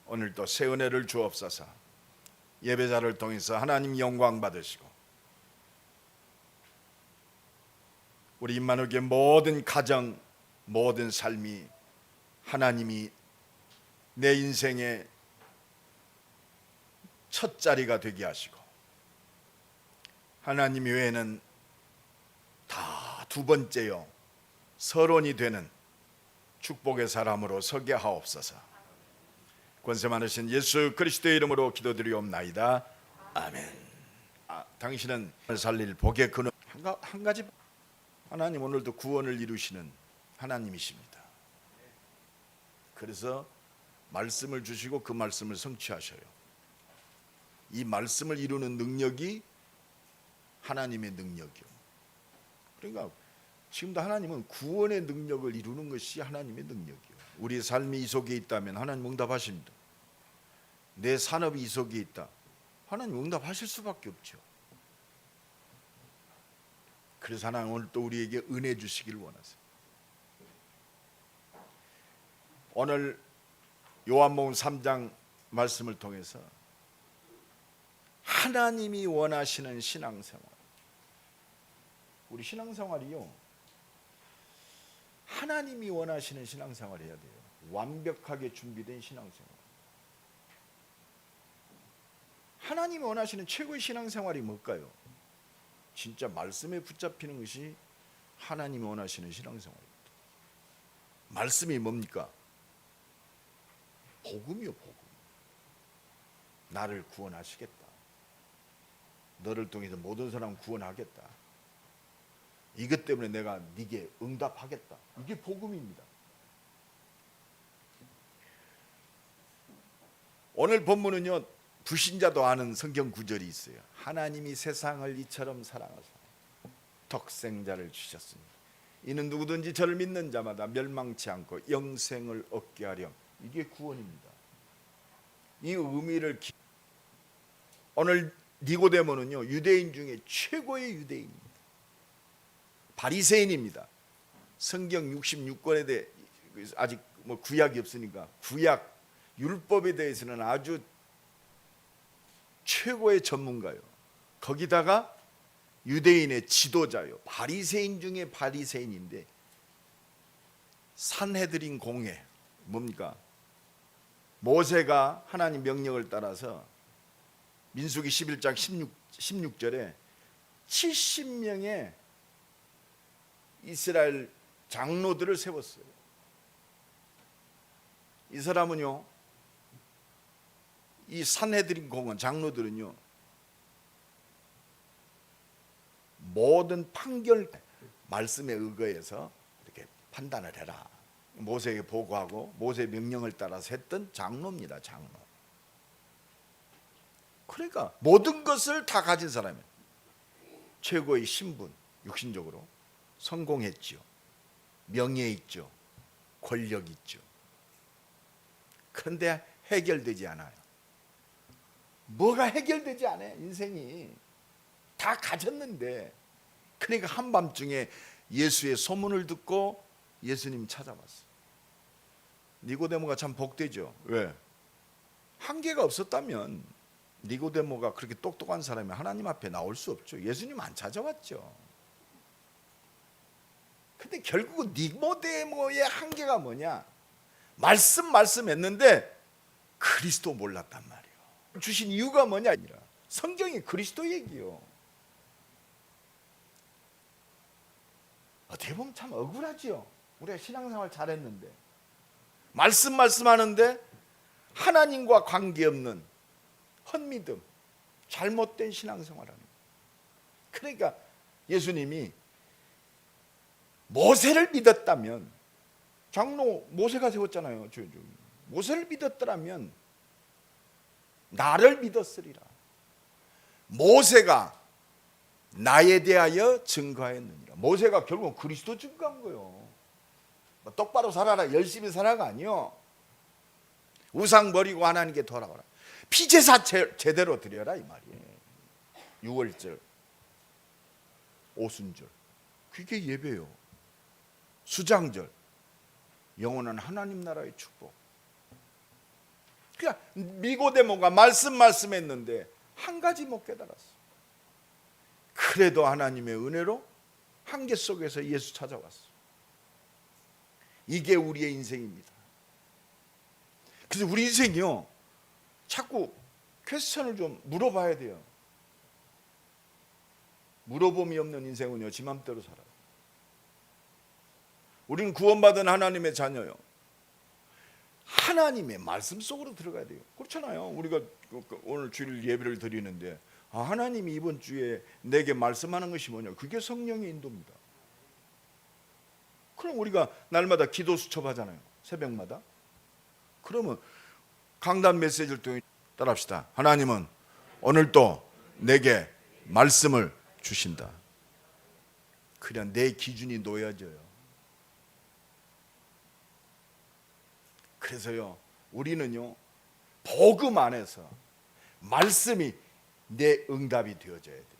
오늘도 새 은혜를 주옵소서. 예배자를 통해서 하나님 영광 받으시고 우리 임마누엘교회 모든 가정, 모든 삶이 하나님이 내 인생의 첫 자리가 되게 하시고 하나님 외에는 다 두 번째요 서론이 되는 축복의 사람으로 서게 하옵소서. 권세 많으신 예수 그리스도의 이름으로 기도드리옵나이다. 아멘. 당신은 살릴 복의 근원 한 가지, 하나님 오늘도 구원을 이루시는 하나님이십니다. 그래서 말씀을 주시고 그 말씀을 성취하셔요. 이 말씀을 이루는 능력이 하나님의 능력이요. 그러니까 지금도 하나님은 구원의 능력을 이루는 것이 하나님의 능력이요. 우리 삶이 이 속에 있다면 하나님 응답하십니다. 내 산업이 이 속에 있다, 하나님 응답하실 수밖에 없죠. 그래서 하나님 오늘 또 우리에게 은혜 주시길 원하세요. 오늘 요한복음 3장 말씀을 통해서 하나님이 원하시는 신앙생활, 우리 신앙생활이요 하나님이 원하시는 신앙생활을 해야 돼요. 완벽하게 준비된 신앙생활. 하나님이 원하시는 최고의 신앙생활이 뭘까요? 진짜 말씀에 붙잡히는 것이 하나님이 원하시는 신앙생활입니다. 말씀이 뭡니까? 복음이요, 복음. 나를 구원하시겠다. 너를 통해서 모든 사람 구원하겠다. 이것 때문에 내가 네게 응답하겠다. 이게 복음입니다. 오늘 본문은요 불신자도 아는 성경 구절이 있어요. 하나님이 세상을 이처럼 사랑하사 독생자를 주셨으니 이는 누구든지 저를 믿는 자마다 멸망치 않고 영생을 얻게 하렴. 이게 구원입니다. 이 의미를 오늘 니고데모는요 유대인 중에 최고의 유대인입니다. 바리새인입니다. 성경 66권에 대해 아직 구약이 없으니까 구약 율법에 대해서는 아주 최고의 전문가요. 거기다가 유대인의 지도자요. 바리새인 중에 바리새인인데 산헤드린 공회 뭡니까? 모세가 하나님 명령을 따라서 민수기 11장 16절에 70명의 이스라엘 장로들을 세웠어요. 이 사람은요, 이 산헤드린 공원 장로들은요 모든 판결 말씀에 의거해서 이렇게 판단을 해라. 모세에게 보고하고 모세의 명령을 따라서 했던 장로입니다. 장로. 그러니까 모든 것을 다 가진 사람이에요. 최고의 신분, 육신적으로 성공했죠. 명예 있죠. 권력 있죠. 그런데 해결되지 않아요. 뭐가 해결되지 않아요. 인생이 다 가졌는데. 그러니까 한밤중에 예수의 소문을 듣고 예수님 찾아왔어요. 니고데모가 참 복되죠. 왜? 한계가 없었다면 니고데모가 그렇게 똑똑한 사람이 하나님 앞에 나올 수 없죠. 예수님 안 찾아왔죠. 근데 결국은 니고데모의 한계가 뭐냐? 말씀했는데 그리스도 몰랐단 말이에요. 주신 이유가 뭐냐? 성경이 그리스도 얘기요. 어떻게 보면 참 억울하지요. 우리가 신앙생활 잘했는데 말씀하는데 하나님과 관계없는 헛믿음, 잘못된 신앙생활하는 거예요. 그러니까 예수님이 모세를 믿었다면, 장로 모세가 세웠잖아요. 모세를 믿었더라면 나를 믿었으리라. 모세가 나에 대하여 증거하였느니라. 모세가 결국 그리스도 증거한 거예요. 똑바로 살아라, 열심히 살아가 아니요. 우상 버리고 하나님께 돌아와라. 피제사 제대로 드려라 이 말이에요. 유월절, 오순절, 그게 예배요. 수장절, 영원한 하나님 나라의 축복. 그러니까 니고데모가 말씀했는데 한 가지 못 깨달았어. 그래도 하나님의 은혜로 한계 속에서 예수 찾아왔어. 이게 우리의 인생입니다. 그래서 우리 인생이요, 자꾸 퀘스천을 좀 물어봐야 돼요. 물어봄이 없는 인생은요, 지 맘대로 살아요. 우리는 구원받은 하나님의 자녀요. 하나님의 말씀 속으로 들어가야 돼요. 그렇잖아요. 우리가 오늘 주일 예배를 드리는데 하나님이 이번 주에 내게 말씀하는 것이 뭐냐? 그게 성령의 인도입니다. 그럼 우리가 날마다 기도 수첩하잖아요. 새벽마다. 그러면 강단 메시지를 통해 따라합시다. 하나님은 오늘도 내게 말씀을 주신다. 그냥 내 기준이 놓여져요. 그래서요, 우리는요, 복음 안에서 말씀이 내 응답이 되어져야 돼요.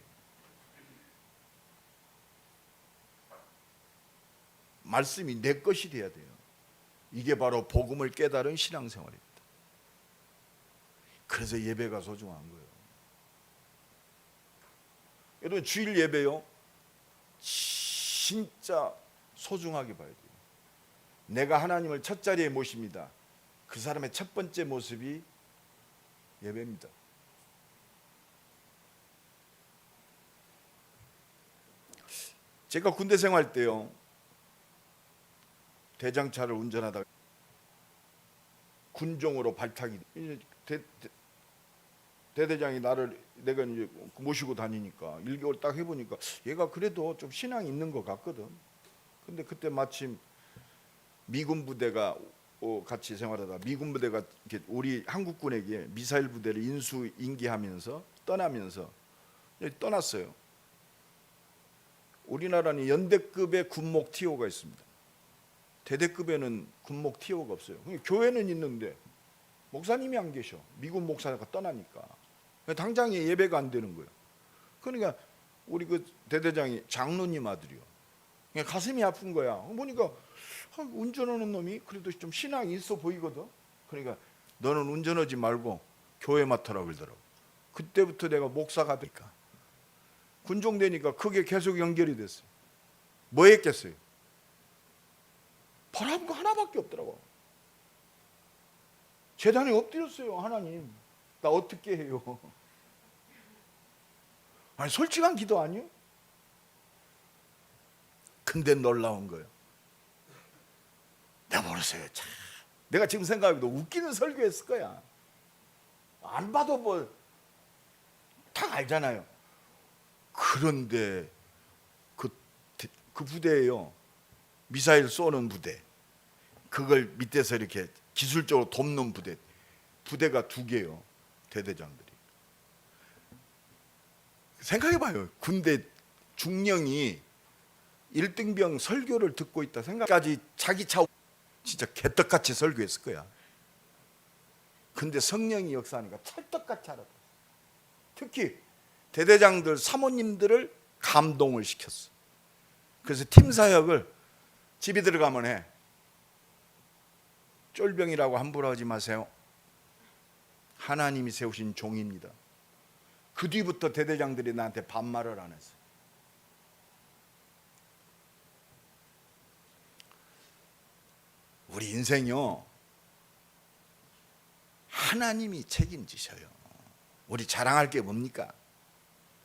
말씀이 내 것이 돼야 돼요. 이게 바로 복음을 깨달은 신앙생활입니다. 그래서 예배가 소중한 거예요. 여러분, 주일 예배요, 진짜 소중하게 봐야 돼요. 내가 하나님을 첫 자리에 모십니다. 그 사람의 첫 번째 모습이 예배입니다. 제가 군대 생활 때요, 대장차를 운전하다가 군종으로 발탁이, 대대장이 내가 이제 모시고 다니니까 1개월 딱 해보니까 얘가 그래도 좀 신앙이 있는 것 같거든. 근데 그때 마침 미군 부대가 같이 생활하다 미군 부대가 우리 한국군에게 미사일 부대를 인수인계하면서 떠나면서 떠났어요. 우리나라는 연대급의 군목 TO가 있습니다. 대대급에는 군목 TO가 없어요. 교회는 있는데 목사님이 안 계셔. 미군 목사가 떠나니까 당장에 예배가 안 되는 거예요. 그러니까 우리 그 대대장이 장로님 아들이요. 그냥 가슴이 아픈 거야. 보니까 운전하는 놈이 그래도 좀 신앙이 있어 보이거든. 그러니까 너는 운전하지 말고 교회 맡아라 그러더라고. 그때부터 내가 목사가 되니까 군종 되니까 그게 계속 연결이 됐어요. 뭐 했겠어요? 바라본 거 하나밖에 없더라고. 재단에 엎드렸어요. 하나님, 나 어떻게 해요? 아니, 솔직한 기도 아니요? 근데 놀라운 거예요. 내가 모르세요. 참, 내가 지금 생각해도 웃기는 설교했을 거야. 안 봐도 뭐 다 알잖아요. 그런데 그 부대예요. 미사일 쏘는 부대. 그걸 밑에서 이렇게 기술적으로 돕는 부대가 2개요. 대대장들이. 생각해봐요. 군대 중령이 1등병 설교를 듣고 있다 생각까지 자기 차 진짜 개떡같이 설교했을 거야. 근데 성령이 역사하니까 찰떡같이 알았다. 특히 대대장들 사모님들을 감동을 시켰어. 그래서 팀 사역을 집에 들어가면 해. 쫄병이라고 함부로 하지 마세요. 하나님이 세우신 종입니다. 그 뒤부터 대대장들이 나한테 반말을 안 했어요. 우리 인생이요, 하나님이 책임지셔요. 우리 자랑할 게 뭡니까?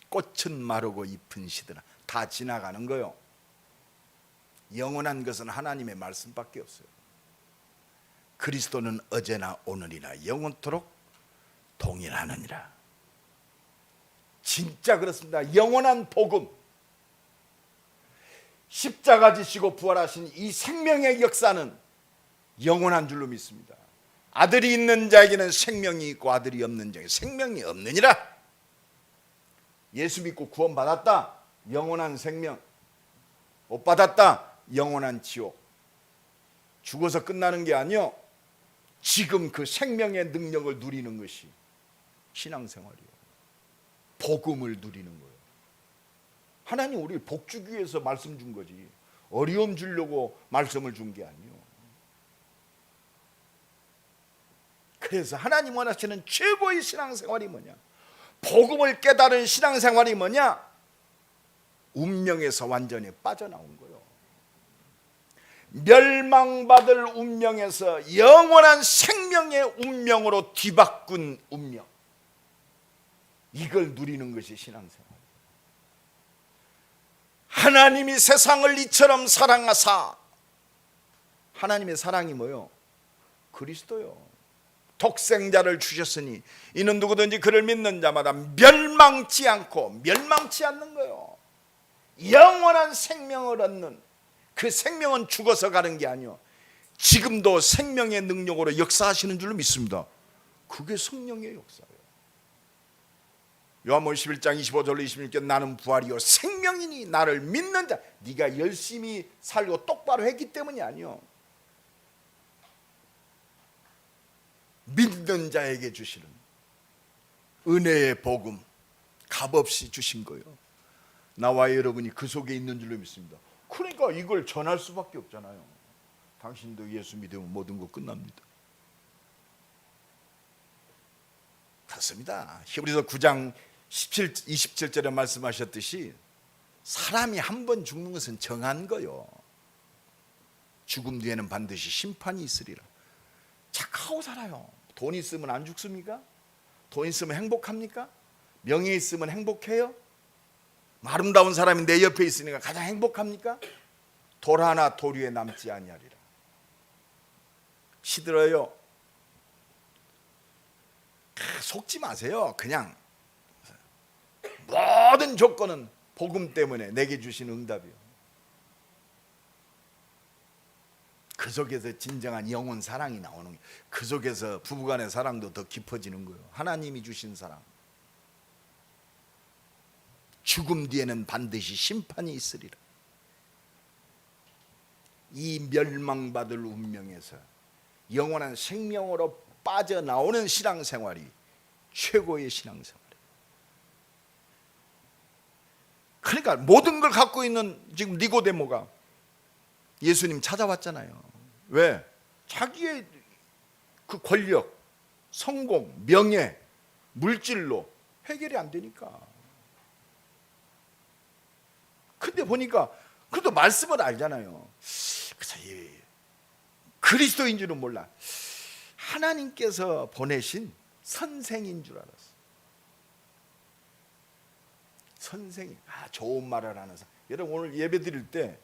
꽃은 마르고 잎은 시드나 다 지나가는 거요. 영원한 것은 하나님의 말씀밖에 없어요. 그리스도는 어제나 오늘이나 영원토록 동일하느니라. 진짜 그렇습니다. 영원한 복음, 십자가 지시고 부활하신 이 생명의 역사는 영원한 줄로 믿습니다. 아들이 있는 자에게는 생명이 있고 아들이 없는 자에게 생명이 없느니라. 예수 믿고 구원받았다, 영원한 생명. 못 받았다, 영원한 지옥. 죽어서 끝나는 게 아니요, 지금 그 생명의 능력을 누리는 것이 신앙생활이에요. 복음을 누리는 거예요. 하나님 우리 복 주기 위해서 말씀 준 거지, 어려움 주려고 말씀을 준 게 아니에요. 그래서 하나님 원하시는 최고의 신앙생활이 뭐냐? 복음을 깨달은 신앙생활이 뭐냐? 운명에서 완전히 빠져나온 거예요. 멸망받을 운명에서 영원한 생명의 운명으로 뒤바꾼 운명, 이걸 누리는 것이 신앙생활. 하나님이 세상을 이처럼 사랑하사, 하나님의 사랑이 뭐요? 그리스도요. 독생자를 주셨으니 이는 누구든지 그를 믿는 자마다 멸망치 않고, 멸망치 않는 거요, 영원한 생명을 얻는, 그 생명은 죽어서 가는 게 아니요, 지금도 생명의 능력으로 역사하시는 줄로 믿습니다. 그게 성령의 역사예요. 요한복음 11장 25절로 26절, 나는 부활이요 생명이니 나를 믿는 자, 네가 열심히 살고 똑바로 했기 때문이 아니요, 믿는 자에게 주시는 은혜의 복음, 값없이 주신 거예요. 나와 여러분이 그 속에 있는 줄로 믿습니다. 그러니까 이걸 전할 수밖에 없잖아요. 당신도 예수 믿으면 모든 거 끝납니다. 그렇습니다. 히브리서 9장 27절에 말씀하셨듯이 사람이 한 번 죽는 것은 정한 거요. 죽음 뒤에는 반드시 심판이 있으리라. 착하고 살아요. 돈 있으면 안 죽습니까? 돈 있으면 행복합니까? 명예 있으면 행복해요? 아름다운 사람이 내 옆에 있으니까 가장 행복합니까? 돌 하나 돌 위에 남지 아니하리라. 시들어요. 속지 마세요. 그냥 모든 조건은 복음 때문에 내게 주신 응답이요. 그 속에서 진정한 영혼 사랑이 나오는 거예요. 그 속에서 부부간의 사랑도 더 깊어지는 거예요. 하나님이 주신 사랑. 죽음 뒤에는 반드시 심판이 있으리라. 이 멸망받을 운명에서 영원한 생명으로 빠져나오는 신앙생활이 최고의 신앙생활이에요. 그러니까 모든 걸 갖고 있는 지금 니고데모가 예수님 찾아왔잖아요. 왜? 자기의 그 권력, 성공, 명예, 물질로 해결이 안 되니까. 근데 보니까 그래도 말씀을 알잖아요. 그래서 그리스도인 줄은 몰라. 하나님께서 보내신 선생인 줄 알았어. 선생이 좋은 말을 하는 사람. 여러분 오늘 예배 드릴 때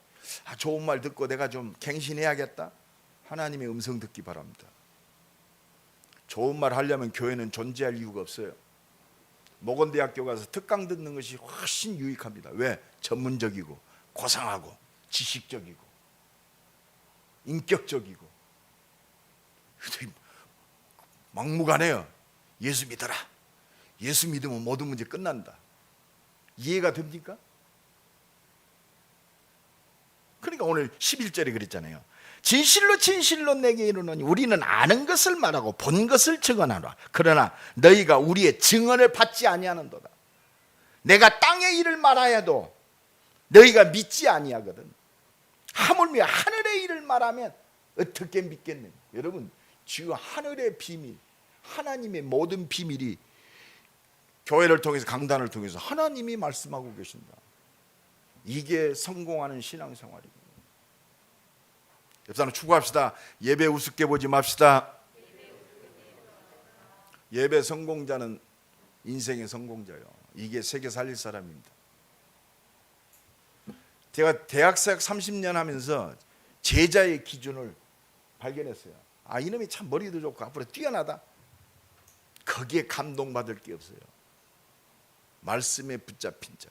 좋은 말 듣고 내가 좀 갱신해야겠다, 하나님의 음성 듣기 바랍니다. 좋은 말 하려면 교회는 존재할 이유가 없어요. 모건대학교 가서 특강 듣는 것이 훨씬 유익합니다. 왜? 전문적이고 고상하고 지식적이고 인격적이고 막무가내요. 예수 믿어라. 예수 믿으면 모든 문제 끝난다. 이해가 됩니까? 그러니까 오늘 11절에 그랬잖아요. 진실로 진실로 내게 이르노니 우리는 아는 것을 말하고 본 것을 증언하노라. 그러나 너희가 우리의 증언을 받지 아니하는도다. 내가 땅의 일을 말하여도 너희가 믿지 아니하거든. 하물며 하늘의 일을 말하면 어떻게 믿겠느냐. 여러분 지금 하늘의 비밀, 하나님의 모든 비밀이 교회를 통해서, 강단을 통해서 하나님이 말씀하고 계신다. 이게 성공하는 신앙생활입니다. 옆 사람 축복합시다. 예배 우습게 보지 맙시다. 예배 성공자는 인생의 성공자예요. 이게 세계 살릴 사람입니다. 제가 대학생 30년 하면서 제자의 기준을 발견했어요. 이놈이 참 머리도 좋고 앞으로 뛰어나다. 거기에 감동받을 게 없어요. 말씀에 붙잡힌 자.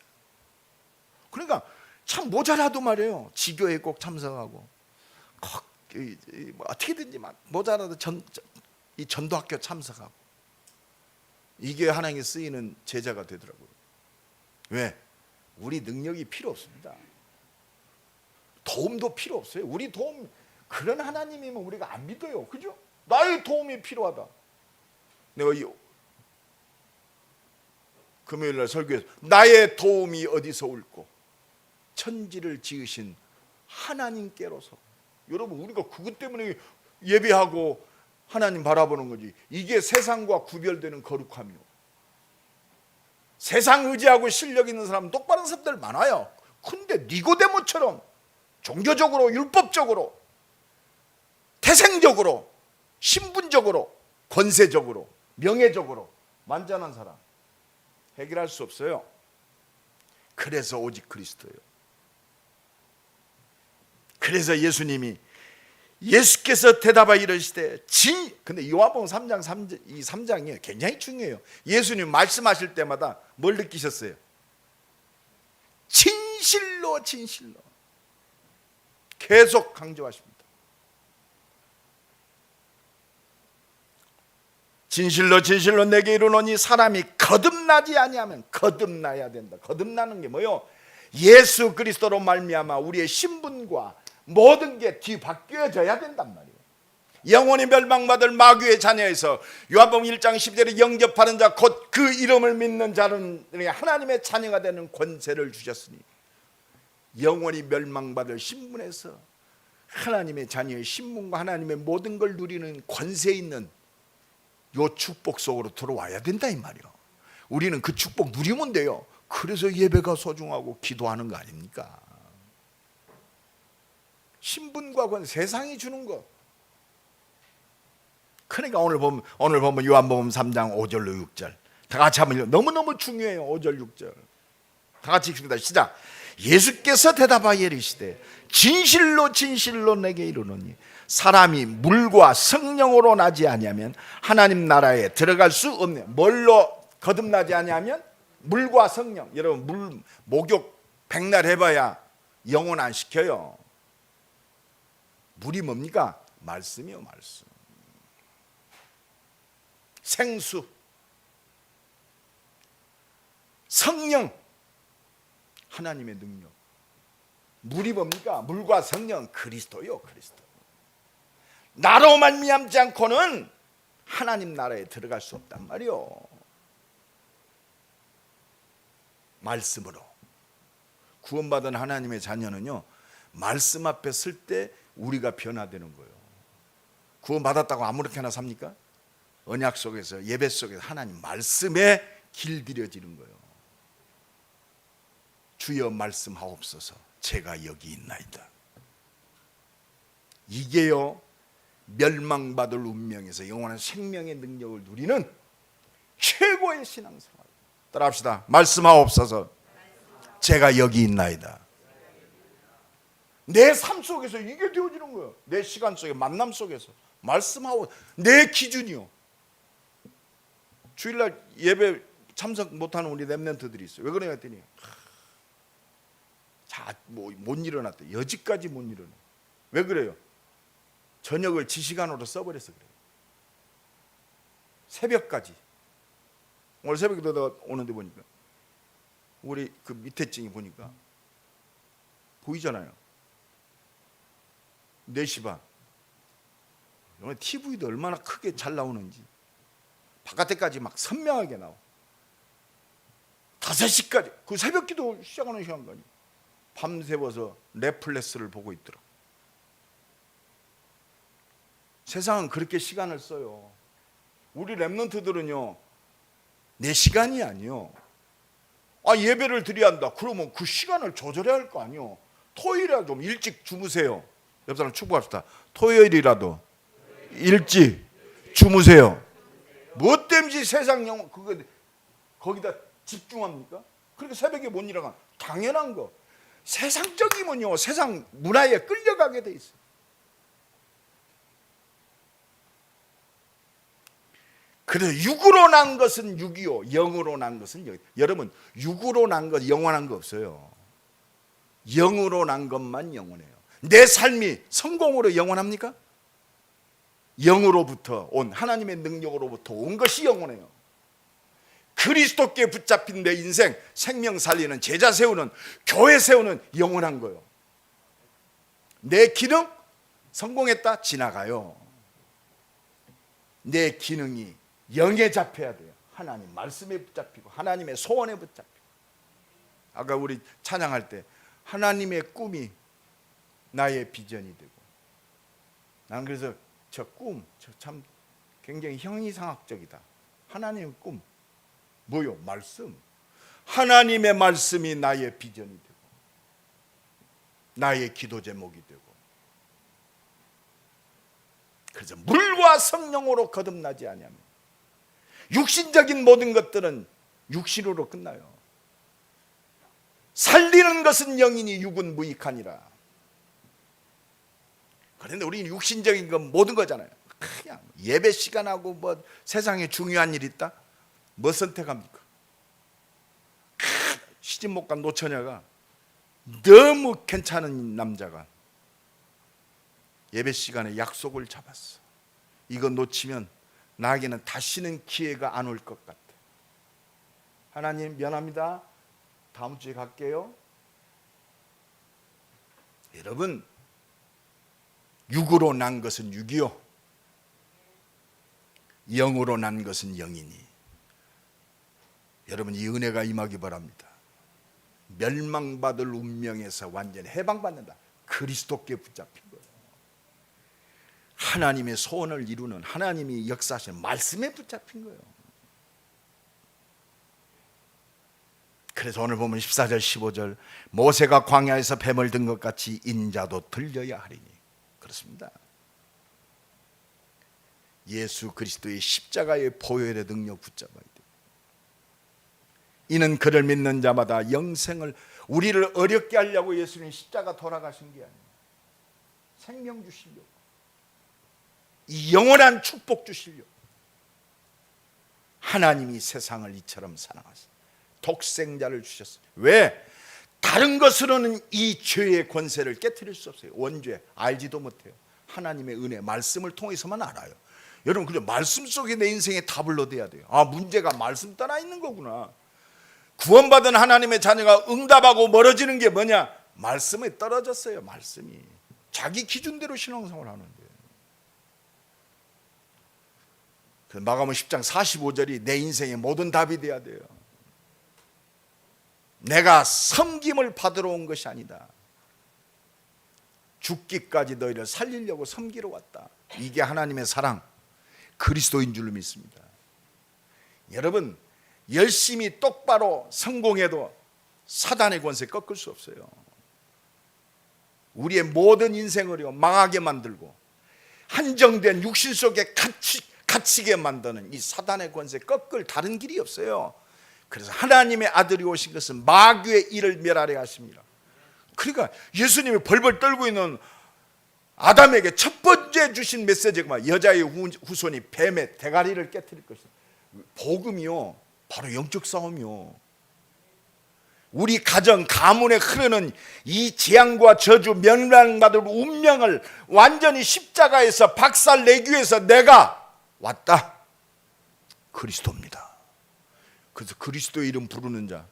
그러니까 참 모자라도 말이에요. 지교에 꼭 참석하고 어떻게든지 모자라도 이 전도학교 참석하고, 이게 하나님께 쓰이는 제자가 되더라고요. 왜? 우리 능력이 필요 없습니다. 도움도 필요 없어요. 우리 도움, 그런 하나님이면 우리가 안 믿어요. 그죠? 나의 도움이 필요하다. 내가 금요일날 설교에서 나의 도움이 어디서 올꼬? 천지를 지으신 하나님께로서. 여러분 우리가 그것 때문에 예배하고 하나님 바라보는 거지. 이게 세상과 구별되는 거룩함이요. 세상 의지하고 실력 있는 사람, 똑바른 사람들 많아요. 근데 니고데모처럼 종교적으로, 율법적으로, 태생적으로, 신분적으로, 권세적으로, 명예적으로 만전한 사람 해결할 수 없어요. 그래서 오직 그리스도예요. 그래서 예수께서 대답하여 이르시되 근데 요한복음 3장 이 3장이 굉장히 중요해요. 예수님 말씀하실 때마다 뭘 느끼셨어요? 진실로 진실로 계속 강조하십니다. 진실로 진실로 내게 이르노니 사람이 거듭나지 아니하면 거듭나야 된다. 거듭나는 게 뭐요? 예수 그리스도로 말미암아 우리의 신분과 모든 게 뒤바뀌어져야 된단 말이에요. 영원히 멸망받을 마귀의 자녀에서 요한복음 1장 10절에 영접하는 자 곧 그 이름을 믿는 자는 하나님의 자녀가 되는 권세를 주셨으니 영원히 멸망받을 신분에서 하나님의 자녀의 신분과 하나님의 모든 걸 누리는 권세 있는 요 축복 속으로 들어와야 된다 이 말이에요. 우리는 그 축복 누리면 돼요. 그래서 예배가 소중하고 기도하는 거 아닙니까? 신분과 권 세상이 주는 것. 그러니까 오늘 보면 요한복음 3장 5절로 6절 다 같이 한번 너무너무 중요해요. 5절 6절 다 같이 읽습니다. 시작. 예수께서 대답하여 이르시되 진실로 진실로 내게 이르노니 사람이 물과 성령으로 나지 아니하면 하나님 나라에 들어갈 수 없네. 뭘로 거듭나지 아니하면? 물과 성령. 여러분 목욕 백날 해봐야 영혼 안 시켜요. 물이 뭡니까? 말씀이요, 말씀. 생수, 성령, 하나님의 능력. 물이 뭡니까? 물과 성령, 그리스도요, 그리스도. 나로 말미암지 않고는 하나님 나라에 들어갈 수 없단 말이요. 말씀으로. 구원받은 하나님의 자녀는요, 말씀 앞에 설 때 우리가 변화되는 거예요. 구원받았다고 아무렇게나 삽니까? 언약 속에서, 예배 속에서 하나님 말씀에 길들여지는 거예요. 주여 말씀하옵소서 제가 여기 있나이다. 이게요, 멸망받을 운명에서 영원한 생명의 능력을 누리는 최고의 신앙생활. 따라합시다. 말씀하옵소서 제가 여기 있나이다. 내 삶 속에서 이게 되어지는 거예요. 내 시간 속에, 만남 속에서 말씀하고 내 기준이요. 주일날 예배 참석 못하는 우리 렘넌트들이 있어요. 왜 그러냐 했더니 못 일어났대. 여지까지 못 일어나. 왜 그래요? 저녁을 지 시간으로 써버려서 그래요. 새벽까지. 오늘 새벽에도 내가 오는데 보니까 우리 그 밑에 층이 보니까 보이잖아요. 4시 반. 오늘 TV도 얼마나 크게 잘 나오는지. 바깥에까지 막 선명하게 나와. 5시까지. 그 새벽기도 시작하는 시간까지 밤새워서 넷플릭스를 보고 있더라. 세상은 그렇게 시간을 써요. 우리 렘넌트들은요, 내 시간이 아니요. 예배를 드려야 한다. 그러면 그 시간을 조절해야 할 거 아니요. 토요일이라도 좀 일찍 주무세요. 옆 사람 축복합시다. 토요일이라도 일찍 주무세요. 뭐 때문에 세상 영혼 거기다 집중합니까? 그렇게 새벽에 못 일어나. 당연한 거. 세상적이면요, 세상 문화에 끌려가게 돼 있어요. 그래서 육으로 난 것은 육이요, 영으로 난 것은 영. 여러분, 육으로 난 것, 영원한 거 없어요. 영으로 난 것만 영원해요. 내 삶이 성공으로 영원합니까? 영으로부터 온, 하나님의 능력으로부터 온 것이 영원해요. 그리스도께 붙잡힌 내 인생, 생명 살리는, 제자 세우는, 교회 세우는 영원한 거예요. 내 기능 성공했다 지나가요. 내 기능이 영에 잡혀야 돼요. 하나님 말씀에 붙잡히고 하나님의 소원에 붙잡히고. 아까 우리 찬양할 때 하나님의 꿈이 나의 비전이 되고, 난 그래서 저 꿈 참 굉장히 형이상학적이다. 하나님의 꿈 뭐요? 말씀. 하나님의 말씀이 나의 비전이 되고 나의 기도 제목이 되고, 그래서 물과 성령으로 거듭나지 아니하면 육신적인 모든 것들은 육신으로 끝나요. 살리는 것은 영이니 육은 무익하니라. 그런데 우리는 육신적인 건 모든 거잖아요. 그냥 예배 시간하고 뭐 세상에 중요한 일 있다? 뭐 선택합니까? 시집 못 간 노처녀가 너무 괜찮은 남자가 예배 시간에 약속을 잡았어. 이거 놓치면 나에게는 다시는 기회가 안 올 것 같아. 하나님 미안합니다. 다음 주에 갈게요. 여러분, 육으로 난 것은 육이요, 영으로 난 것은 영이니 여러분 이 은혜가 임하기 바랍니다. 멸망받을 운명에서 완전히 해방받는다. 그리스도께 붙잡힌 거예요. 하나님의 소원을 이루는, 하나님이 역사하시는 말씀에 붙잡힌 거예요. 그래서 오늘 보면 14절 15절 모세가 광야에서 뱀을 든 것 같이 인자도 들려야 하리니. 그렇습니다. 예수 그리스도의 십자가의 보혈의 능력 붙잡아야 돼요. 이는 그를 믿는 자마다 영생을, 우리를 어렵게 하려고 예수님이 십자가 돌아가신 게 아니에요. 생명 주시려고, 이 영원한 축복 주시려고 하나님이 세상을 이처럼 사랑하셨어요. 독생자를 주셨어요. 왜? 다른 것으로는 이 죄의 권세를 깨트릴 수 없어요. 원죄 알지도 못해요. 하나님의 은혜, 말씀을 통해서만 알아요. 여러분, 그래 말씀 속에 내 인생의 답을 얻어야 돼요. 아, 문제가 말씀 따라 있는 거구나. 구원받은 하나님의 자녀가 응답하고 멀어지는 게 뭐냐? 말씀에 떨어졌어요. 말씀이 자기 기준대로 신앙생활을 하는데. 마가복음 10장 45절이 내 인생의 모든 답이 돼야 돼요. 내가 섬김을 받으러 온 것이 아니다. 죽기까지 너희를 살리려고 섬기러 왔다. 이게 하나님의 사랑, 그리스도인 줄로 믿습니다. 여러분, 열심히 똑바로 성공해도 사단의 권세 꺾을 수 없어요. 우리의 모든 인생을 망하게 만들고 한정된 육신 속에 갇히게 만드는 이 사단의 권세 꺾을 다른 길이 없어요. 그래서 하나님의 아들이 오신 것은 마귀의 일을 멸하려 하십니다. 그러니까 예수님이 벌벌 떨고 있는 아담에게 첫 번째 주신 메시지가 여자의 후손이 뱀의 대가리를 깨뜨릴 것이다. 복음이요, 바로 영적 싸움이요. 우리 가정, 가문에 흐르는 이 재앙과 저주, 멸망받을 운명을 완전히 십자가에서 박살내기 위해서 내가 왔다. 그리스도입니다. 그래서 그리스도의 이름 부르는 자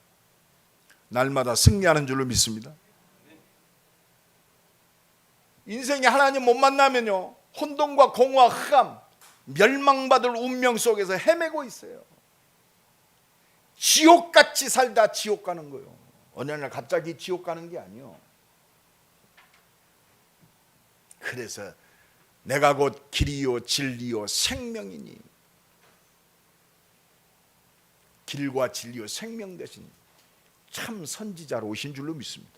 날마다 승리하는 줄로 믿습니다. 인생에 하나님 못 만나면요, 혼돈과 공허와 흑암, 멸망받을 운명 속에서 헤매고 있어요. 지옥같이 살다 지옥 가는 거예요. 어느 날 갑자기 지옥 가는 게 아니에요. 그래서 내가 곧 길이요 진리요 생명이니, 길과 진리요 생명 되신 참 선지자로 오신 줄로 믿습니다.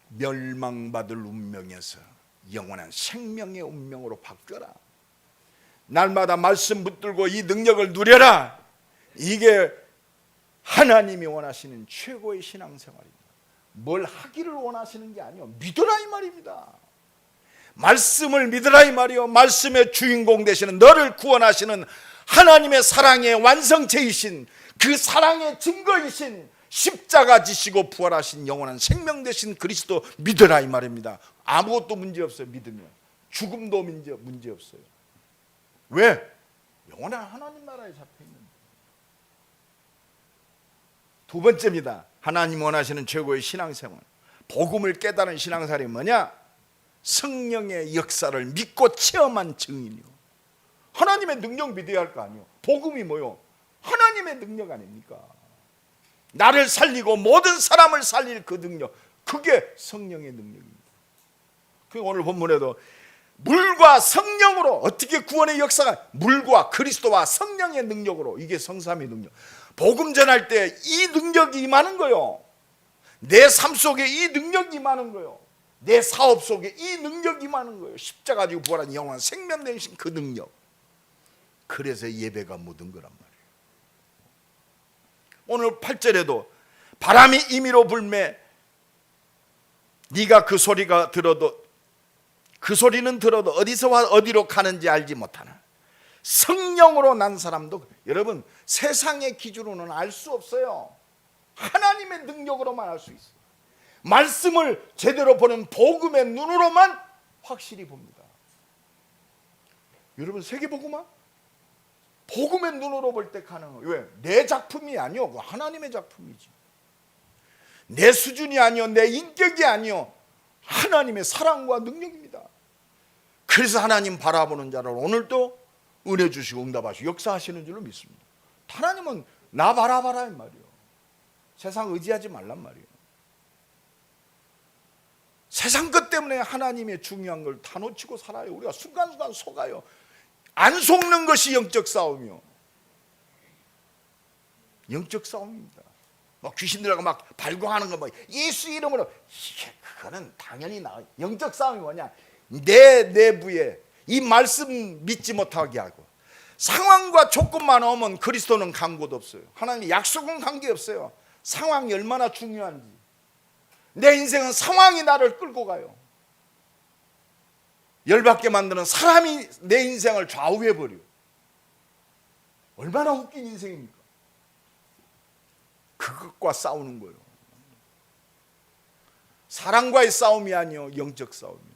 멸망받을 운명에서 영원한 생명의 운명으로 바뀌어라. 날마다 말씀 붙들고 이 능력을 누려라. 이게 하나님이 원하시는 최고의 신앙생활입니다. 뭘 하기를 원하시는 게 아니요, 믿으라 이 말입니다. 말씀을 믿으라 이 말이요, 말씀의 주인공 되시는, 너를 구원하시는 하나님의 사랑의 완성체이신, 그 사랑의 증거이신, 십자가 지시고 부활하신 영원한 생명 되신 그리스도 믿으라 이 말입니다. 아무것도 문제 없어요. 믿으면 죽음도 문제 없어요. 왜? 영원한 하나님 나라에 잡혀 있는데. 두 번째입니다. 하나님 원하시는 최고의 신앙생활, 복음을 깨달은 신앙생활이 뭐냐? 성령의 역사를 믿고 체험한 증인이요. 하나님의 능력 믿어야 할 거 아니에요. 복음이 뭐요? 하나님의 능력 아닙니까? 나를 살리고 모든 사람을 살릴 그 능력, 그게 성령의 능력입니다. 그 오늘 본문에도 물과 성령으로 어떻게 구원의 역사가 물과 그리스도와 성령의 능력으로 이게 성삼의 능력. 복음 전할 때 이 능력이 임하는 거요. 내 삶 속에 이 능력이 임하는 거요. 내 사업 속에 이 능력이 임하는 거예요. 십자가 지고 부활한 영원한 생명 되신 그 능력. 그래서 예배가 묻은 거란 말이에요. 오늘 8절에도 바람이 임의로 불매 네가 그 소리가 들어도 그 소리는 들어도 어디서와 어디로 가는지 알지 못하나 성령으로 난 사람도 여러분 세상의 기준으로는 알 수 없어요. 하나님의 능력으로만 알 수 있어요. 말씀을 제대로 보는 복음의 눈으로만 확실히 봅니다. 여러분 세계복음화 복음의 눈으로 볼 때 가능해요. 왜? 내 작품이 아니요 하나님의 작품이지. 내 수준이 아니요 내 인격이 아니요 하나님의 사랑과 능력입니다. 그래서 하나님 바라보는 자를 오늘도 은혜 주시고 응답하시고 역사하시는 줄로 믿습니다. 하나님은 나 바라봐라 이 말이에요. 세상 의지하지 말란 말이에요. 세상 것 때문에 하나님의 중요한 걸 다 놓치고 살아요. 우리가 순간순간 속아요. 안 속는 것이 영적 싸움이요. 영적 싸움입니다. 막 귀신들하고 막 발광하는 거 뭐 예수 이름으로 그거는 당연히 나와요. 영적 싸움이 뭐냐? 내 내부에 이 말씀 믿지 못하게 하고 상황과 조건만 오면 그리스도는 간 곳 없어요. 하나님 약속은 관계없어요. 상황이 얼마나 중요한지. 내 인생은 상황이 나를 끌고 가요. 열받게 만드는 사람이 내 인생을 좌우해버려요. 얼마나 웃긴 인생입니까? 그것과 싸우는 거예요. 사랑과의 싸움이 아니요 영적 싸움이에요.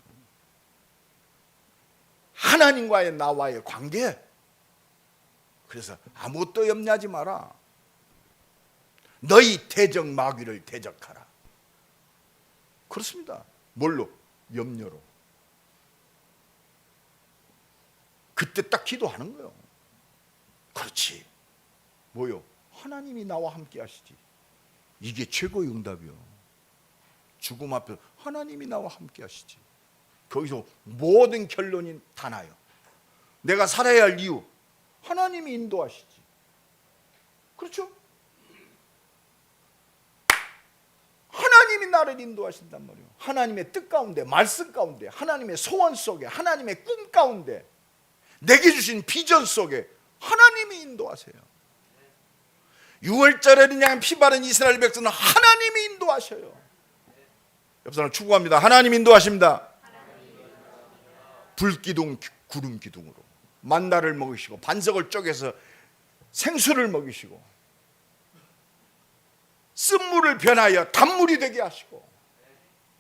하나님과의 나와의 관계. 그래서 아무것도 염려하지 마라. 너희 대적 마귀를 대적하라. 그렇습니다. 뭘로? 염려로. 그때 딱 기도하는 거예요. 그렇지. 뭐요? 하나님이 나와 함께 하시지. 이게 최고의 응답이요. 죽음 앞에 하나님이 나와 함께 하시지. 거기서 모든 결론이 다 나요. 내가 살아야 할 이유 하나님이 인도하시지. 그렇죠? 하나님이 나를 인도하신단 말이에요. 하나님의 뜻 가운데, 말씀 가운데, 하나님의 소원 속에, 하나님의 꿈 가운데, 내게 주신 비전 속에 하나님이 인도하세요. 6월절에는 양 피 바른 이스라엘 백성은 하나님이 인도하셔요. 옆 사람 축복합니다. 하나님 인도하십니다. 불기둥 구름 기둥으로 만나를 먹이시고 반석을 쪼개서 생수를 먹이시고 쓴물을 변하여 단물이 되게 하시고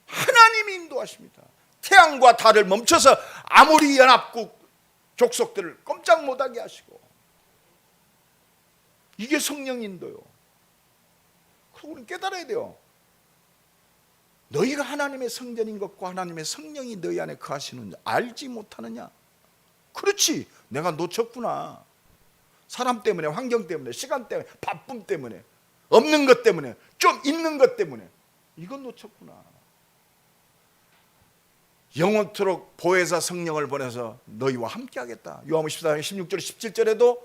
하나님이 인도하십니다. 태양과 달을 멈춰서 아모리 연합국 족속들을 꼼짝 못하게 하시고 이게 성령 인도요. 그리고 우리는 깨달아야 돼요. 너희가 하나님의 성전인 것과 하나님의 성령이 너희 안에 거하시는 알지 못하느냐? 그렇지. 내가 놓쳤구나. 사람 때문에, 환경 때문에, 시간 때문에, 바쁨 때문에, 없는 것 때문에, 좀 있는 것 때문에 이건 놓쳤구나. 영원토록 보혜사 성령을 보내서 너희와 함께 하겠다. 요한복음 14장 16절 17절에도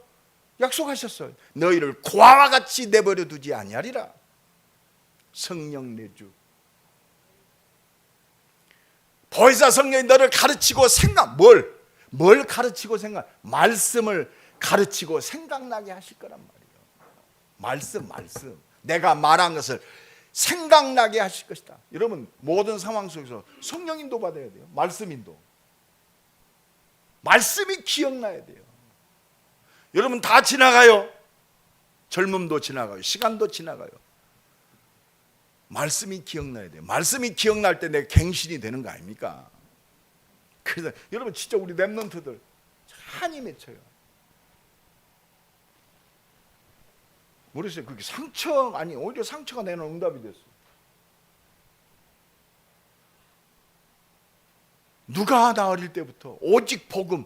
약속하셨어요. 너희를 고아와 같이 내버려 두지 아니하리라. 성령 내주. 보혜사 성령이 너를 가르치고 뭘 가르치고 생각? 말씀을 가르치고 생각나게 하실 거란 말이에요. 말씀. 내가 말한 것을 생각나게 하실 것이다. 여러분 모든 상황 속에서 성령 인도 받아야 돼요. 말씀 인도. 말씀이 기억나야 돼요. 여러분 다 지나가요. 젊음도 지나가요. 시간도 지나가요. 말씀이 기억나야 돼요. 말씀이 기억날 때 내가 갱신이 되는 거 아닙니까? 그래서 여러분 진짜 우리 랩런트들 한이 맺혀요. 모르겠어요. 그게 상처 아니 오히려 상처가 내는 응답이 됐어요. 누가 나 어릴 때부터 오직 복음,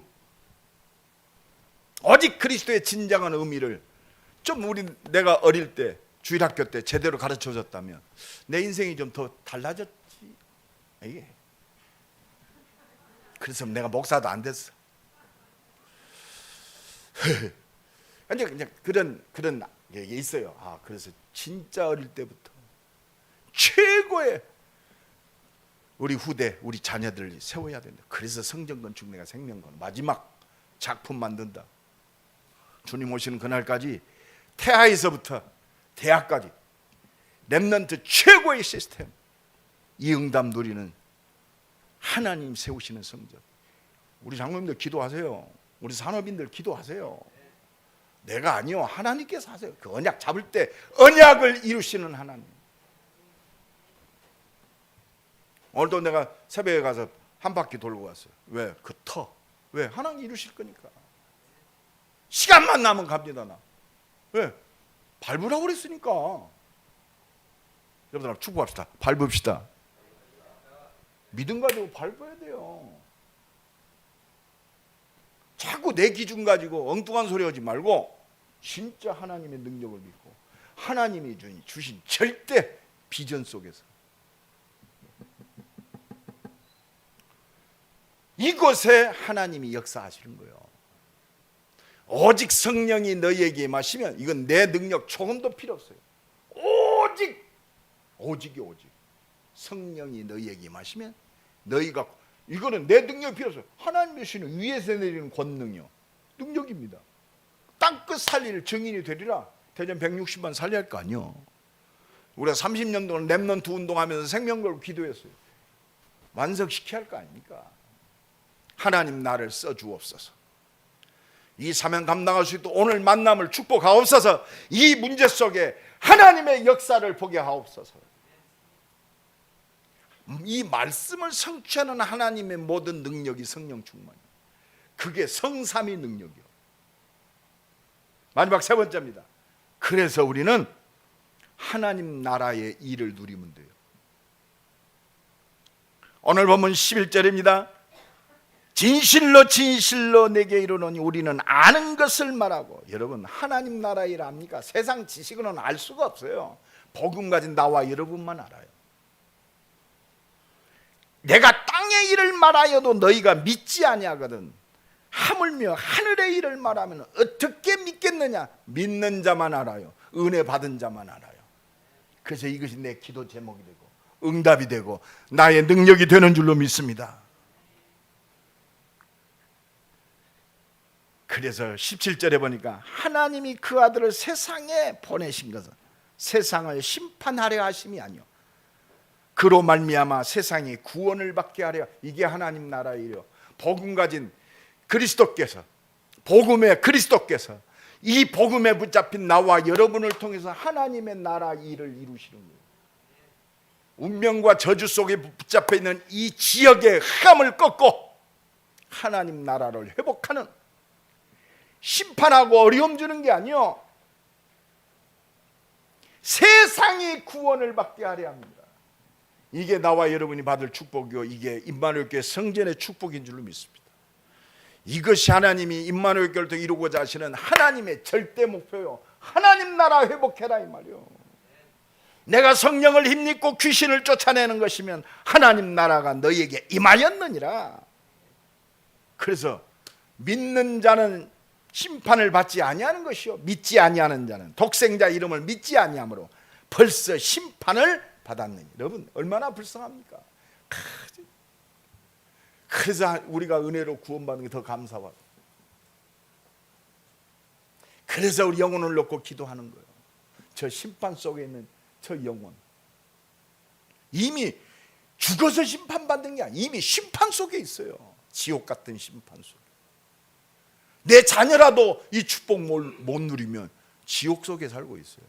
오직 그리스도의 진정한 의미를 좀 내가 어릴 때 주일학교 때 제대로 가르쳐줬다면 내 인생이 좀 더 달라졌지. 이게 그래서 내가 목사도 안 됐어. 그런 게 있어요. 그래서 진짜 어릴 때부터 최고의 우리 후대, 우리 자녀들 세워야 된다. 그래서 성전 건축 내가 생명건 마지막 작품 만든다. 주님 오시는 그날까지 태아에서부터 대학까지 렘넌트 최고의 시스템, 이 응답 누리는 하나님 세우시는 성전. 우리 장로님들 기도하세요. 우리 산업인들 기도하세요. 내가 아니요, 하나님께서 하세요. 그 언약 잡을 때 언약을 이루시는 하나님. 오늘도 내가 새벽에 가서 한 바퀴 돌고 왔어요. 왜? 왜? 하나님 이루실 거니까. 시간만 남으면 갑니다. 나. 왜? 밟으라고 그랬으니까. 여러분들 축복합시다. 밟읍시다. 믿음 가지고 밟아야 돼요. 자꾸 내 기준 가지고 엉뚱한 소리 하지 말고 진짜 하나님의 능력을 믿고 하나님이 주신 절대 비전 속에서 이곳에 하나님이 역사하시는 거예요. 오직 성령이 너희에게 임하시면, 이건 내 능력 조금도 필요 없어요. 오직이 오직 성령이 너희에게 임하시면 너희가, 이거는 내 능력이 필요 없어요. 하나님이 주시는 위에서 내리는 권능이요, 능력입니다. 땅끝 살릴 증인이 되리라. 대전 160만 살려야 할 거 아니요. 우리가 30년 동안 렘넌트 운동하면서 생명 걸고 기도했어요. 완성시켜야 할 거 아닙니까? 하나님 나를 써주옵소서. 이 사명 감당할 수 있도록 오늘 만남을 축복하옵소서. 이 문제 속에 하나님의 역사를 보게 하옵소서. 이 말씀을 성취하는 하나님의 모든 능력이 성령 충만이에요. 그게 성삼위 능력이요. 마지막 세 번째입니다. 그래서 우리는 하나님 나라의 일을 누리면 돼요. 오늘 본문 11절입니다. 진실로 진실로 내게 이르노니 우리는 아는 것을 말하고. 여러분, 하나님 나라의 일 압니까? 세상 지식으로는 알 수가 없어요. 복음 가진 나와 여러분만 알아요. 내가 땅의 일을 말하여도 너희가 믿지 아니하거든 하물며 하늘의 일을 말하면 어떻게 믿겠느냐? 믿는 자만 알아요. 은혜 받은 자만 알아요. 그래서 이것이 내 기도 제목이 되고 응답이 되고 나의 능력이 되는 줄로 믿습니다. 그래서 17절에 보니까 하나님이 그 아들을 세상에 보내신 것은 세상을 심판하려 하심이 아니요 그로 말미암아 세상이 구원을 받게 하려. 이게 하나님 나라의 일이요. 복음 가진 그리스도께서, 복음의 그리스도께서 이 복음에 붙잡힌 나와 여러분을 통해서 하나님의 나라 일을 이루시는 거예요. 운명과 저주 속에 붙잡혀 있는 이 지역의 흑암을 꺾고 하나님 나라를 회복하는, 심판하고 어려움 주는 게 아니요, 세상이 구원을 받게 하려 합니다. 이게 나와 여러분이 받을 축복이요, 이게 임마누엘 교회 성전의 축복인 줄로 믿습니다. 이것이 하나님이 임마누엘 교회를 통해 이루고자 하시는 하나님의 절대 목표요. 하나님 나라 회복해라 이 말이요. 내가 성령을 힘입고 귀신을 쫓아내는 것이면 하나님 나라가 너희에게 임하였느니라. 그래서 믿는 자는 심판을 받지 아니하는 것이요, 믿지 아니하는 자는 독생자 이름을 믿지 아니하므로 벌써 심판을 받았느니. 여러분 얼마나 불쌍합니까? 그래서 우리가 은혜로 구원받는 게 더 감사하고, 그래서 우리 영혼을 놓고 기도하는 거예요. 저 심판 속에 있는 저 영혼, 이미 죽어서 심판받는 게 아니라 이미 심판 속에 있어요. 지옥 같은 심판 속에. 내 자녀라도 이 축복 못 누리면 지옥 속에 살고 있어요.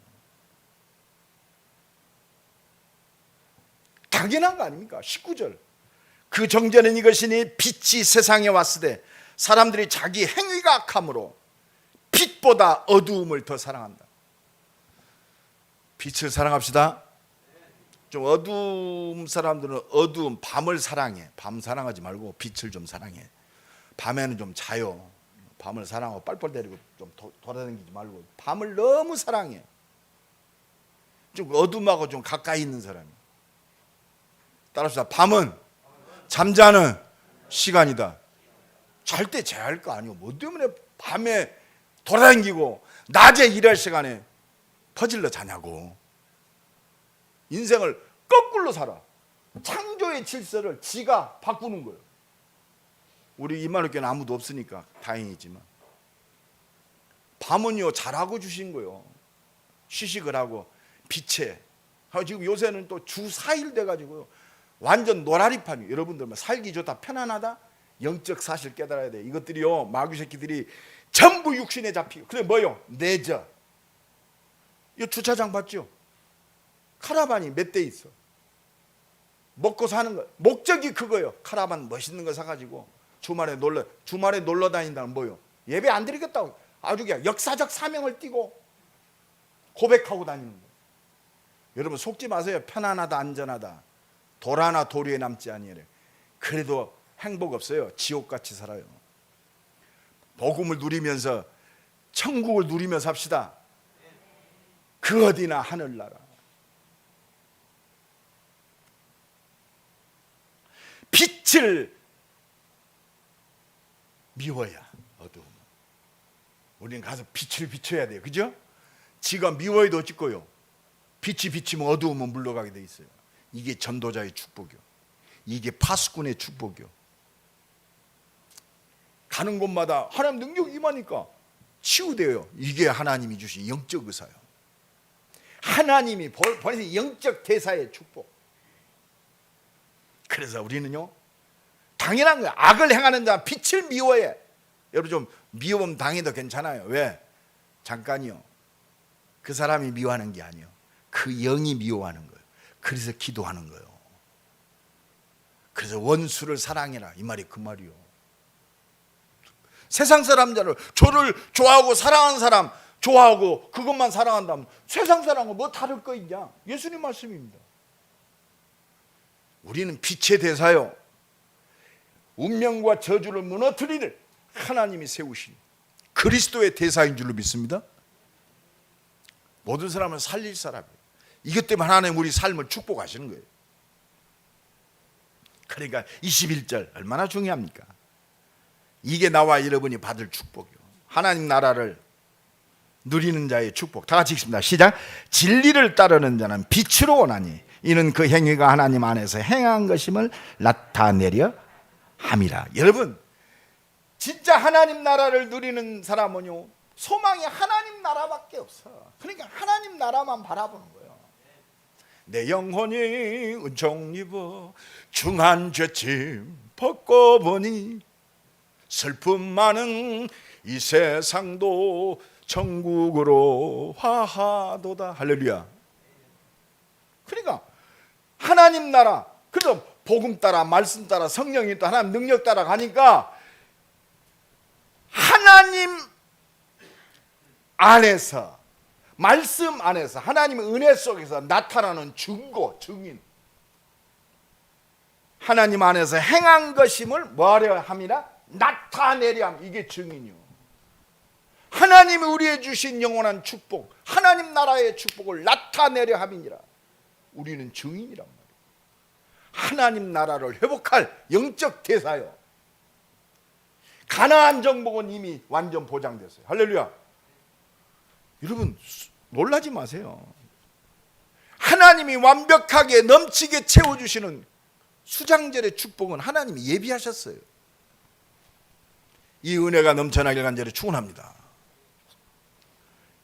당연한 거 아닙니까? 19절. 그 정죄는 이것이니 빛이 세상에 왔으되 사람들이 자기 행위가 악함으로 빛보다 어두움을 더 사랑한다. 빛을 사랑합시다. 좀 어두운 사람들은 어두운 밤을 사랑해. 밤 사랑하지 말고 빛을 좀 사랑해. 밤에는 좀 자요. 밤을 사랑하고 빨빨 때리고 좀 돌아다니지 말고 밤을 너무 사랑해. 좀 어둠하고 좀 가까이 있는 사람이. 따라합시다. 밤은 잠자는 시간이다. 잘 때 자야 거 아니오. 뭐 때문에 밤에 돌아다니고 낮에 일할 시간에 퍼질러 자냐고. 인생을 거꾸로 살아. 창조의 질서를 지가 바꾸는 거예요. 우리 이만학교는 아무도 없으니까 다행이지만 밤은요 잘하고 주신 거예요. 휴식을 하고 빛에. 지금 요새는 또 주 4일 돼가지고요 완전 노라리판이에요. 여러분들 살기 좋다 편안하다 영적 사실 깨달아야 돼. 이것들이요 마귀 새끼들이 전부 육신에 잡히고. 그래 뭐요? 내저. 이 주차장 봤죠? 카라반이 몇 대 있어. 먹고 사는 거 목적이 그거예요. 카라반 멋있는 거 사가지고 주말에 놀러 다닌다는 뭐요? 예배 안 드리겠다고 아주 그냥 역사적 사명을 띠고 고백하고 다니는 거예요. 여러분 속지 마세요. 편안하다 안전하다 돌 하나 돌 위에 남지 아니하래. 그래도 행복 없어요. 지옥같이 살아요. 복음을 누리면서 천국을 누리며 삽시다. 그 어디나 하늘나라. 빛을 미워야 어두움. 우리는 가서 빛을 비춰야 돼요. 그죠? 지가 미워해도 어찌고요. 빛이 비치면 어두움은 물러가게 돼 있어요. 이게 전도자의 축복이요. 이게 파수꾼의 축복이요. 가는 곳마다 하나님 능력이 임하니까 치유돼요. 이게 하나님이 주신 영적 의사요. 하나님이 보내신 영적 대사의 축복. 그래서 우리는요 당연한 거예요. 악을 행하는 자 빛을 미워해. 여러분 좀 미움 당해도 괜찮아요. 왜? 잠깐이요. 그 사람이 미워하는 게 아니에요. 그 영이 미워하는 거예요. 그래서 기도하는 거예요. 그래서 원수를 사랑해라 이 말이 그 말이요. 세상 사람들을 저를 좋아하고 사랑하는 사람 좋아하고 그것만 사랑한다면 세상 사람과 뭐 다를 거 있냐? 예수님 말씀입니다. 우리는 빛의 대사요. 운명과 저주를 무너뜨리는 하나님이 세우신 그리스도의 대사인 줄로 믿습니다. 모든 사람은 살릴 사람이에요. 이것 때문에 하나님 우리 삶을 축복하시는 거예요. 그러니까 21절 얼마나 중요합니까? 이게 나와 여러분이 받을 축복이요. 하나님 나라를 누리는 자의 축복. 다 같이 읽습니다. 시작. 진리를 따르는 자는 빛으로 오나니 이는 그 행위가 하나님 안에서 행한 것임을 나타내려 함이라. 여러분 진짜 하나님 나라를 누리는 사람은요 소망이 하나님 나라밖에 없어. 그러니까 하나님 나라만 바라보는 거예요. 내 영혼이 은총 입어 중한 죄짐 벗고 보니 슬픔 많은 이 세상도 천국으로 화하도다. 할렐루야. 그러니까 하나님 나라, 그래서 복음 따라 말씀 따라 성령이 또 하나님 능력 따라 가니까 하나님 안에서 말씀 안에서 하나님의 은혜 속에서 나타나는 증거, 증인, 하나님 안에서 행한 것임을 뭐하려 함이라? 나타내려 함. 이게 증인이요. 하나님이 우리에게 주신 영원한 축복, 하나님 나라의 축복을 나타내려 함이니라. 우리는 증인이란 말이에요. 하나님 나라를 회복할 영적 대사요. 가나안 정복은 이미 완전 보장됐어요. 할렐루야. 여러분 놀라지 마세요. 하나님이 완벽하게 넘치게 채워주시는 수장절의 축복은 하나님이 예비하셨어요. 이 은혜가 넘쳐나길 간절히 축원합니다.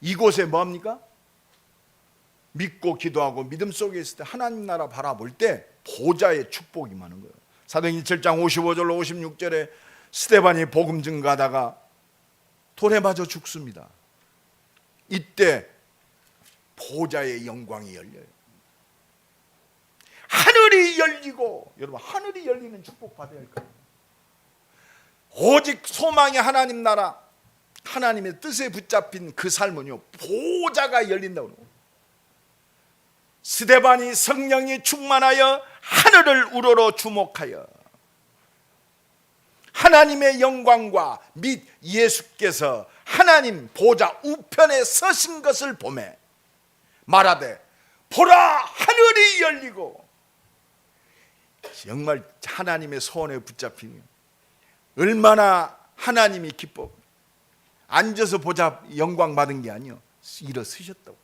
이곳에 뭐합니까? 믿고 기도하고 믿음 속에 있을 때 하나님 나라 바라볼 때 보좌의 축복이 많은 거예요. 사도행전 7장 55절로 56절에 스데반이 복음 증가하다가 돌에 맞아 죽습니다. 이때 보좌의 영광이 열려요. 하늘이 열리고, 여러분 하늘이 열리는 축복 받아야 할 거예요. 오직 소망이 하나님 나라, 하나님의 뜻에 붙잡힌 그 삶은요 보좌가 열린다고. 스데반이 성령이 충만하여 하늘을 우러러 주목하여 하나님의 영광과 및 예수께서 하나님 보좌 우편에 서신 것을 보매 말하되 보라 하늘이 열리고, 정말 하나님의 손에 붙잡힌 얼마나 하나님이 기뻐. 앉아서 보자 영광 받은 게 아니요, 일어서셨다고.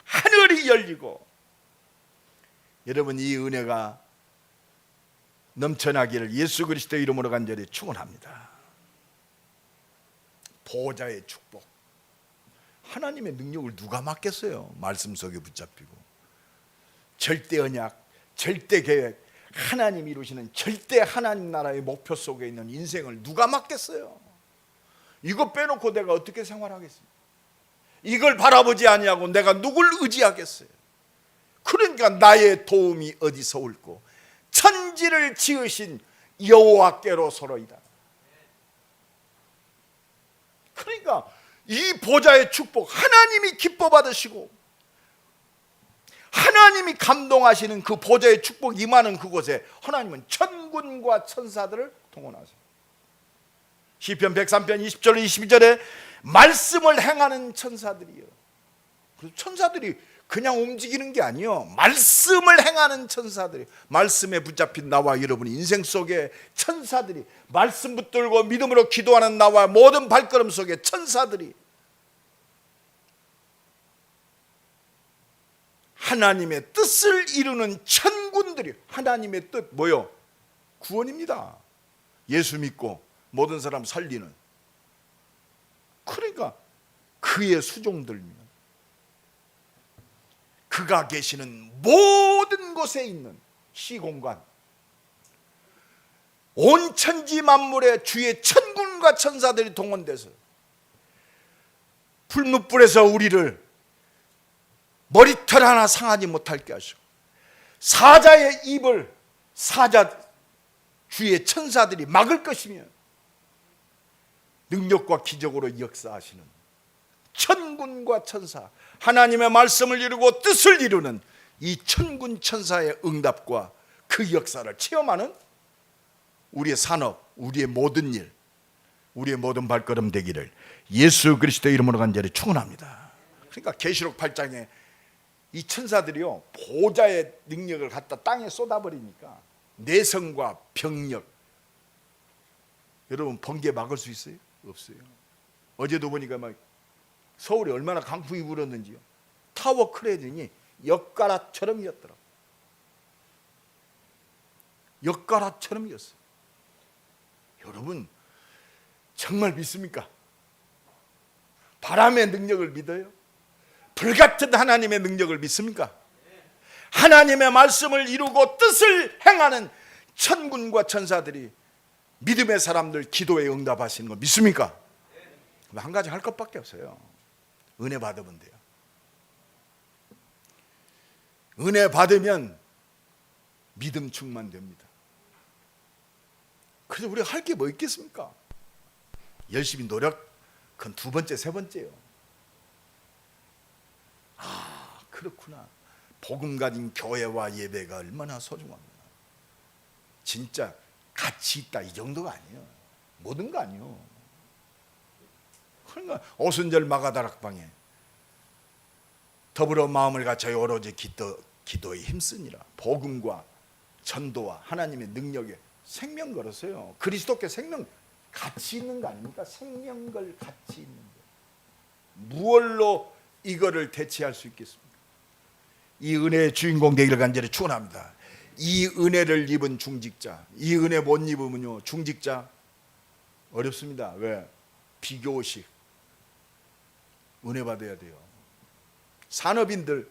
하늘이 열리고. 여러분, 이 은혜가 넘쳐나기를 예수 그리스도의 이름으로 간절히 축원합니다. 보호자의 축복. 하나님의 능력을 누가 맡겠어요? 말씀 속에 붙잡히고 절대 언약, 절대 계획, 하나님이 이루시는 절대 하나님 나라의 목표 속에 있는 인생을 누가 맡겠어요? 이거 빼놓고 내가 어떻게 생활하겠습니까? 이걸 바라보지 아니하고 내가 누굴 의지하겠어요? 그러니까 나의 도움이 어디서 올고 천지를 지으신 여호와께로 서로이다. 그러니까 이 보좌의 축복, 하나님이 기뻐 받으시고 하나님이 감동하시는 그 보좌의 축복 임하는 그곳에 하나님은 천군과 천사들을 동원하세요. 시편 103편 20절 22절에 말씀을 행하는 천사들이요. 그래서 천사들이 그냥 움직이는 게 아니요, 말씀을 행하는 천사들이, 말씀에 붙잡힌 나와 여러분의 인생 속에 천사들이, 말씀 붙들고 믿음으로 기도하는 나와 모든 발걸음 속에 천사들이, 하나님의 뜻을 이루는 천군들이. 하나님의 뜻 뭐요? 구원입니다. 예수 믿고 모든 사람 살리는. 그러니까 그의 수종들입니다. 그가 계시는 모든 곳에 있는 시공간, 온 천지 만물에 주의 천군과 천사들이 동원돼서 풀무불에서 우리를 머리털 하나 상하지 못하게 하시고 사자의 입을 사자 주의 천사들이 막을 것이며 능력과 기적으로 역사하시는 천군과 천사, 하나님의 말씀을 이루고 뜻을 이루는 이 천군 천사의 응답과 그 역사를 체험하는 우리의 산업, 우리의 모든 일, 우리의 모든 발걸음 되기를 예수 그리스도의 이름으로 간절히 축원합니다. 그러니까 계시록 8장에 이 천사들이요, 보좌의 능력을 갖다 땅에 쏟아버리니까 내성과 병력, 여러분 번개 막을 수 있어요? 없어요. 어제도 보니까 막 서울에 얼마나 강풍이 불었는지요. 타워 크레진이 엿가락처럼이었더라고요. 엿가락처럼이었어요. 여러분 정말 믿습니까? 바람의 능력을 믿어요? 불같은 하나님의 능력을 믿습니까? 하나님의 말씀을 이루고 뜻을 행하는 천군과 천사들이 믿음의 사람들 기도에 응답하시는 거 믿습니까? 한 가지 할 것밖에 없어요. 은혜 받으면 돼요. 은혜 받으면 믿음 충만됩니다. 그래서 우리가 할 게 뭐 있겠습니까? 열심히 노력, 그건 두 번째, 세 번째요. 아, 그렇구나. 복음 가진 교회와 예배가 얼마나 소중합니다. 진짜 가치 있다 이 정도가 아니에요. 모든 거 아니에요. 그러니까 오순절 마가다락방에 더불어 마음을 갖춰 오로지 기도에 힘쓰니라. 복음과 전도와 하나님의 능력에 생명 걸었어요. 그리스도께 생명 가치 있는 거 아닙니까? 생명 걸 가치 있는 거. 무얼로 이거를 대체할 수 있겠습니까? 이 은혜의 주인공 되기를 간절히 축원합니다. 이 은혜를 입은 중직자, 이 은혜 못 입으면요 중직자 어렵습니다. 왜? 비교식. 은혜 받아야 돼요. 산업인들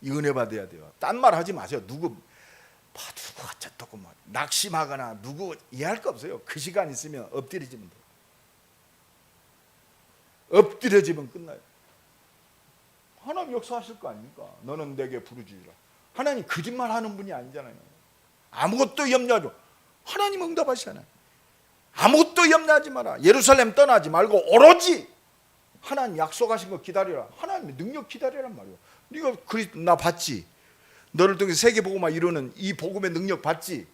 이 은혜 받아야 돼요. 딴 말 하지 마세요. 누구 어쩌고 뭐 낙심하거나 누구 이해할 거 없어요. 그 시간 있으면 엎드려지면 돼요. 엎드려지면 끝나요. 하나님 역사하실 거 아닙니까? 너는 내게 부르짖으라. 하나님 거짓말하는 분이 아니잖아요. 아무것도 염려하지 마. 하나님 응답하시잖아요. 아무것도 염려하지 마라. 예루살렘 떠나지 말고 오로지 하나님 약속하신 거 기다려라. 하나님의 능력 기다리란 말이에요. 네가 나 봤지? 너를 통해 세계복음화 이루는 이 복음의 능력 봤지?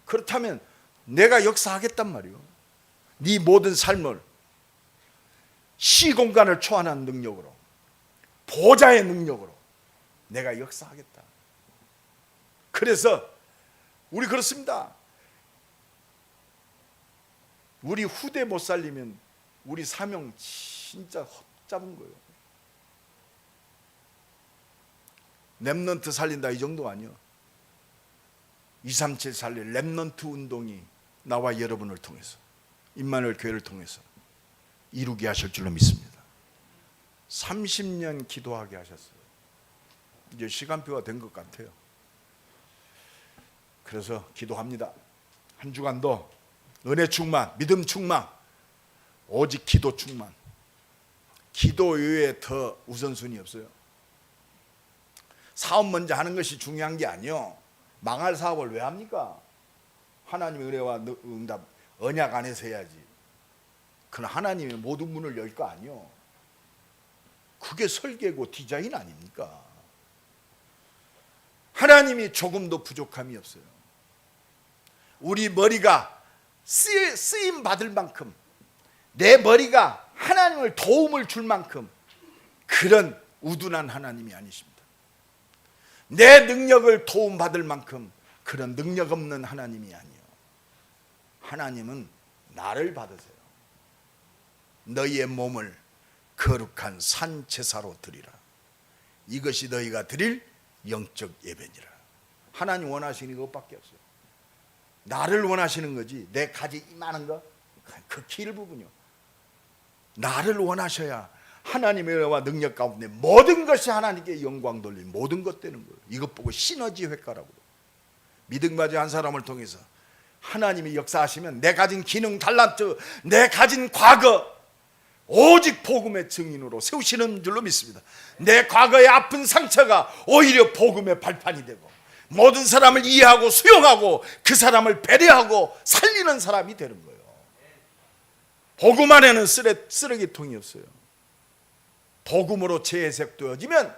그렇다면 내가 역사하겠단 말이에요. 네 모든 삶을 시공간을 초월하는 능력으로, 보좌의 능력으로 내가 역사하겠다. 그래서 우리 그렇습니다. 우리 후대 못 살리면 우리 사명 진짜 헛잡은 거예요. 렘넌트 살린다 이 정도 아니요. 237 살릴 렘넌트 운동이 나와 여러분을 통해서, 임마누엘 교회를 통해서 이루게 하실 줄로 믿습니다. 30년 기도하게 하셨어요. 이제 시간표가 된 것 같아요. 그래서 기도합니다. 한 주간도 은혜 충만, 믿음 충만, 오직 기도 충만. 기도 외에 더 우선순위 없어요. 사업 먼저 하는 것이 중요한 게 아니요. 망할 사업을 왜 합니까? 하나님의 은혜와 응답, 언약 안에서 해야지. 그건 하나님의 모든 문을 열 거 아니요. 그게 설계고 디자인 아닙니까? 하나님이 조금도 부족함이 없어요. 우리 머리가 쓰임 받을 만큼, 내 머리가 하나님을 도움을 줄 만큼 그런 우둔한 하나님이 아니십니다. 내 능력을 도움받을 만큼 그런 능력 없는 하나님이 아니요. 하나님은 나를 받으세요. 너희의 몸을 거룩한 산 제사로 드리라. 이것이 너희가 드릴 영적 예배니라. 하나님 원하시는 것밖에 없어요. 나를 원하시는 거지. 내 가지 이만한 거 극히 일부분이요. 나를 원하셔야 하나님의 은혜와 능력 가운데 모든 것이 하나님께 영광 돌린 모든 것 되는 거예요. 이것 보고 시너지 효과라고. 믿음 가진 한 사람을 통해서 하나님이 역사하시면 내 가진 기능, 달란트, 내 가진 과거 오직 복음의 증인으로 세우시는 줄로 믿습니다. 내 과거의 아픈 상처가 오히려 복음의 발판이 되고 모든 사람을 이해하고 수용하고 그 사람을 배려하고 살리는 사람이 되는 거예요. 복음 안에는 쓰레기통이 없어요. 복음으로 재해석되어지면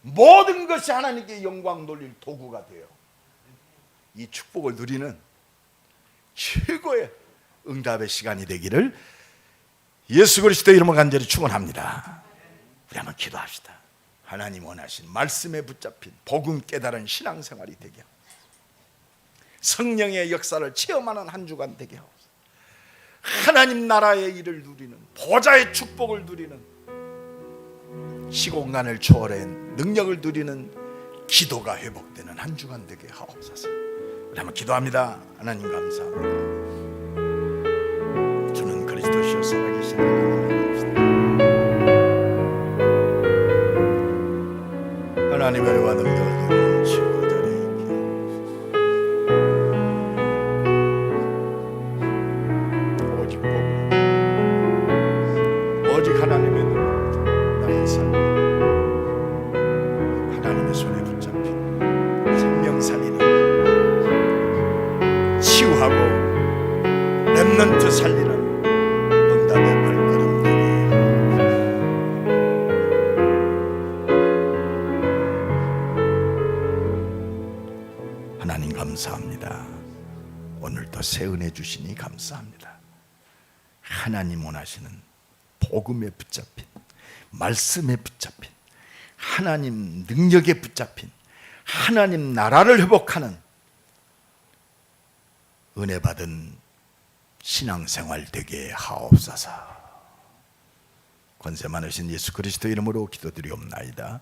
모든 것이 하나님께 영광 돌릴 도구가 돼요. 이 축복을 누리는 최고의 응답의 시간이 되기를 예수 그리스도의 이름으로 간절히 축원합니다. 우리 한번 기도합시다. 하나님 원하신 말씀에 붙잡힌 복음 깨달은 신앙생활이 되게 하옵소서. 성령의 역사를 체험하는 한 주간 되게 하옵소서. 하나님 나라의 일을 누리는, 보좌의 축복을 누리는, 시공간을 초월한 능력을 누리는 기도가 회복되는 한 주간 되게 하옵소서. 우리 한번 기도합니다. 하나님 감사합니다. 주는 그리스도시요 살아계신 하나님의 은혜와 능력을 누리는 친구들이 오직 복음, 오직 하나님의 능력, 나의 삶, 하나님의 손에 붙잡힌 생명 살리는, 치유하고 렘넌트 살리는 응답의 발걸음 되게 하나님 감사합니다. 오늘도 새 은혜 주시니 감사합니다. 하나님 원하시는 복음에 붙잡힌, 말씀에 붙잡힌, 하나님 능력에 붙잡힌, 하나님 나라를 회복하는 은혜 받은 신앙생활 되게 하옵소서. 권세 많으신 예수 그리스도 이름으로 기도드리옵나이다.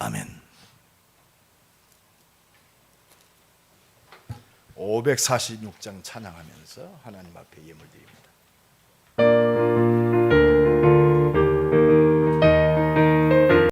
아멘. 546장 찬양하면서 하나님 앞에 예물 드립니다.